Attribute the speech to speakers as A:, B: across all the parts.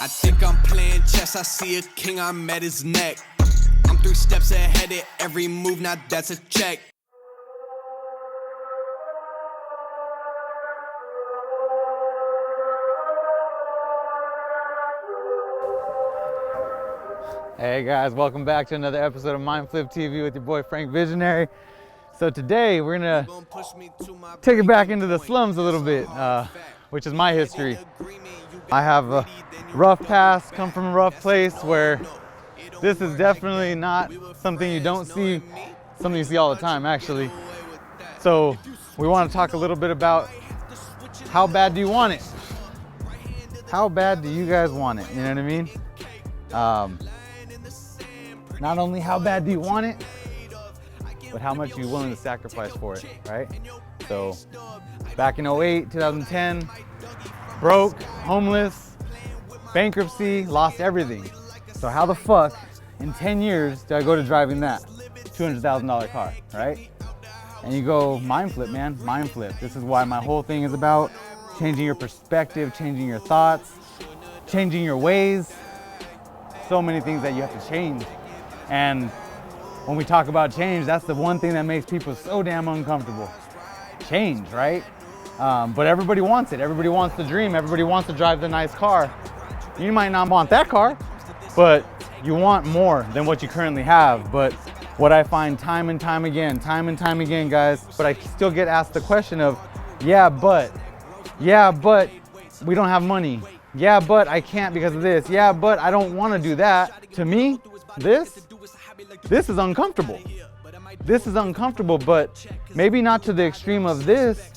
A: I think I'm playing chess, I see a king, I'm at his neck. I'm 3 steps ahead of every move, now that's a check.
B: Hey guys, welcome back to another episode of MindFlip TV with your boy Frank Visionary. So today we're gonna take it back into the slums a little bit, which is my history. I have a rough past, come from a rough place where this is definitely not something you don't see, something you see all the time actually. So we want to talk a little bit about how bad do you want it? How bad do you guys want it? You know what I mean? Not only how bad do you want it, but how much are you willing to sacrifice for it, right? So back in 08, 2010, broke, homeless, bankruptcy, lost everything. So how the fuck in 10 years do I go to driving that $200,000 car, right? And you go, MindFlip, man, MindFlip. This is why my whole thing is about changing your perspective, changing your thoughts, changing your ways. So many things that you have to change. And when we talk about change, that's the one thing that makes people so damn uncomfortable. Change, right? But everybody wants it. Everybody wants the dream. Everybody wants to drive the nice car. You might not want that car, but you want more than what you currently have. But what I find time and time again, guys, but I still get asked the question of, yeah, but we don't have money. Yeah, but I can't because of this. Yeah, but I don't want to do that. To me, this is uncomfortable. This is uncomfortable, but maybe not to the extreme of this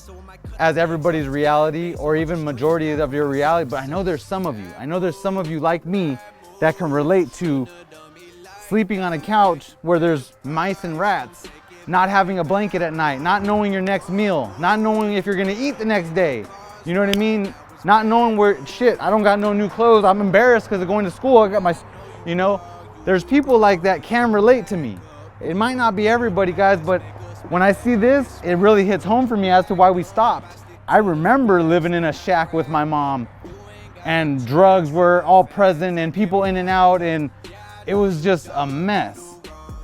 B: as everybody's reality or even majority of your reality, but I know there's some of you. I know there's some of you like me that can relate to sleeping on a couch where there's mice and rats, not having a blanket at night, not knowing your next meal, not knowing if you're gonna eat the next day. You know what I mean? Not knowing where, shit, I don't got no new clothes. I'm embarrassed because of going to school. I got my, you know, there's people like that can relate to me. It might not be everybody, guys, but when I see this, it really hits home for me as to why we stopped. I remember living in a shack with my mom and drugs were all present and people in and out, and it was just a mess.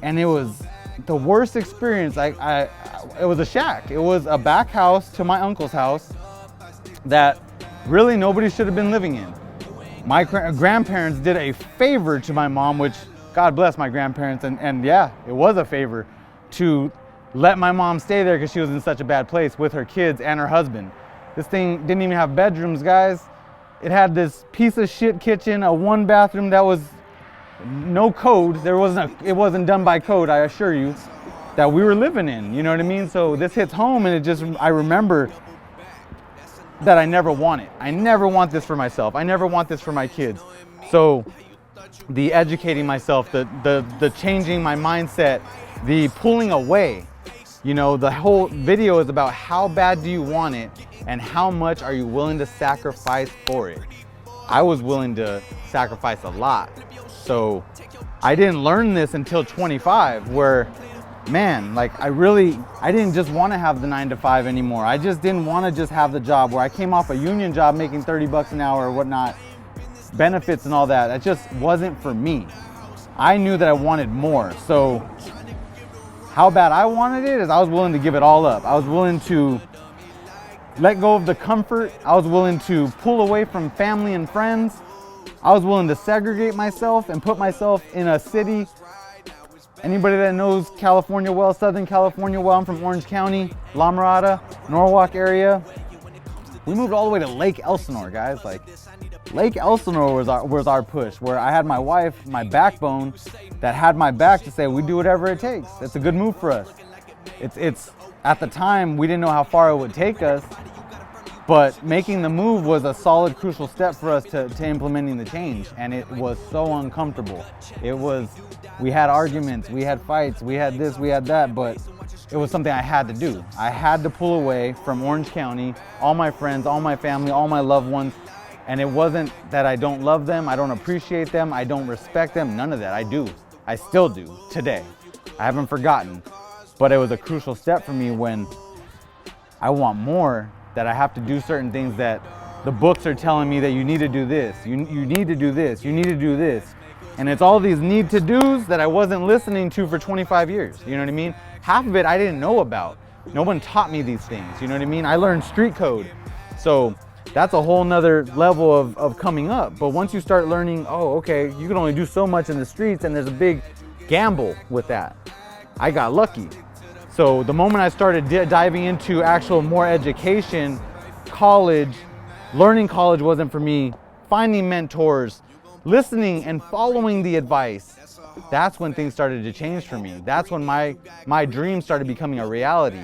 B: And it was the worst experience. It was a shack. It was a back house to my uncle's house that really nobody should have been living in. My grandparents did a favor to my mom, which God bless my grandparents, and yeah, it was a favor to let my mom stay there because she was in such a bad place with her kids and her husband. This thing didn't even have bedrooms, guys. It had this piece of shit kitchen, a 1 bathroom that was no code. It wasn't done by code, I assure you, that we were living in, you know what I mean? So this hits home, and I remember that I never want it. I never want this for myself. I never want this for my kids. So the educating myself, the changing my mindset, the pulling away, you know, the whole video is about how bad do you want it and how much are you willing to sacrifice for it. I was willing to sacrifice a lot. So I didn't learn this until 25, where man, like I didn't just want to have the 9-to-5 anymore. I just didn't want to just have the job where I came off a union job making 30 bucks an hour or whatnot, benefits and all that. That just wasn't for me. I knew that I wanted more. So how bad I wanted it is I was willing to give it all up. I was willing to let go of the comfort. I was willing to pull away from family and friends. I was willing to segregate myself and put myself in a city. Anybody that knows California well, Southern California well, I'm from Orange County, La Mirada, Norwalk area. We moved all the way to Lake Elsinore, guys. Like Lake Elsinore was our push, where I had my wife, my backbone, that had my back to say, we do whatever it takes. It's a good move for us. It's at the time, we didn't know how far it would take us, but making the move was a solid, crucial step for us to implementing the change. And it was so uncomfortable. We had arguments, we had fights, we had this, we had that, but it was something I had to do. I had to pull away from Orange County, all my friends, all my family, all my loved ones. And it wasn't that I don't love them, I don't appreciate them, I don't respect them, none of that. I do. I still do today. I haven't forgotten. But it was a crucial step for me when I want more, that I have to do certain things that the books are telling me that you need to do this, you need to do this, you need to do this. And it's all these need to do's that I wasn't listening to for 25 years. You know what I mean? Half of it I didn't know about. No one taught me these things. You know what I mean? I learned street code. So that's a whole nother level of coming up. But once you start learning, oh, okay, you can only do so much in the streets, and there's a big gamble with that. I got lucky. So the moment I started diving into actual more education, college, learning college wasn't for me, finding mentors, listening and following the advice, that's when things started to change for me. That's when my dream started becoming a reality.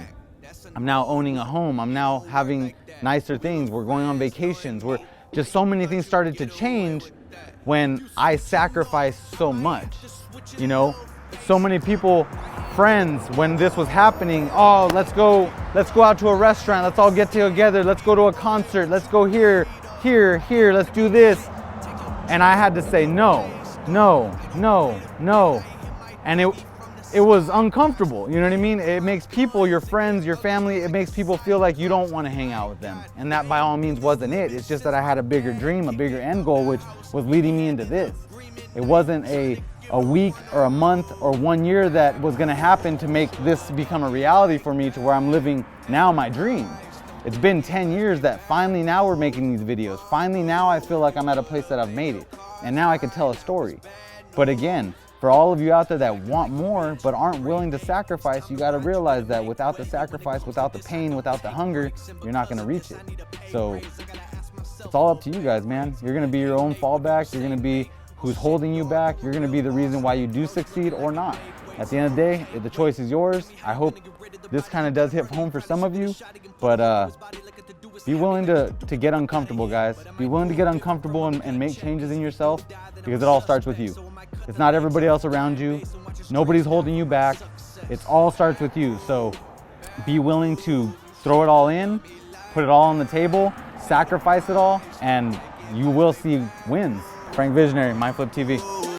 B: I'm now owning a home. I'm now having nicer things. We're going on vacations. We're just, so many things started to change when I sacrificed so much. You know, so many people, friends, when this was happening, oh, let's go out to a restaurant. Let's all get together. Let's go to a concert. Let's go here, let's do this. And I had to say no. And it was uncomfortable, you know what I mean? It makes people, your friends, your family, it makes people feel like you don't want to hang out with them. And that by all means wasn't it. It's just that I had a bigger dream, a bigger end goal, which was leading me into this. It wasn't a week or a month or 1 year that was gonna happen to make this become a reality for me to where I'm living now my dream. It's been 10 years that finally now we're making these videos. Finally now I feel like I'm at a place that I've made it. And now I can tell a story. But again, for all of you out there that want more but aren't willing to sacrifice, you gotta realize that without the sacrifice, without the pain, without the hunger, you're not gonna reach it. So it's all up to you guys, man. You're gonna be your own fallback. You're gonna be who's holding you back. You're gonna be the reason why you do succeed or not. At the end of the day, the choice is yours. I hope this kind of does hit home for some of you, but be willing to get uncomfortable, guys. Be willing to get uncomfortable and make changes in yourself, because it all starts with you. It's not everybody else around you. Nobody's holding you back. It all starts with you. So be willing to throw it all in, put it all on the table, sacrifice it all, and you will see wins. Frank Visionary, MindFlip TV.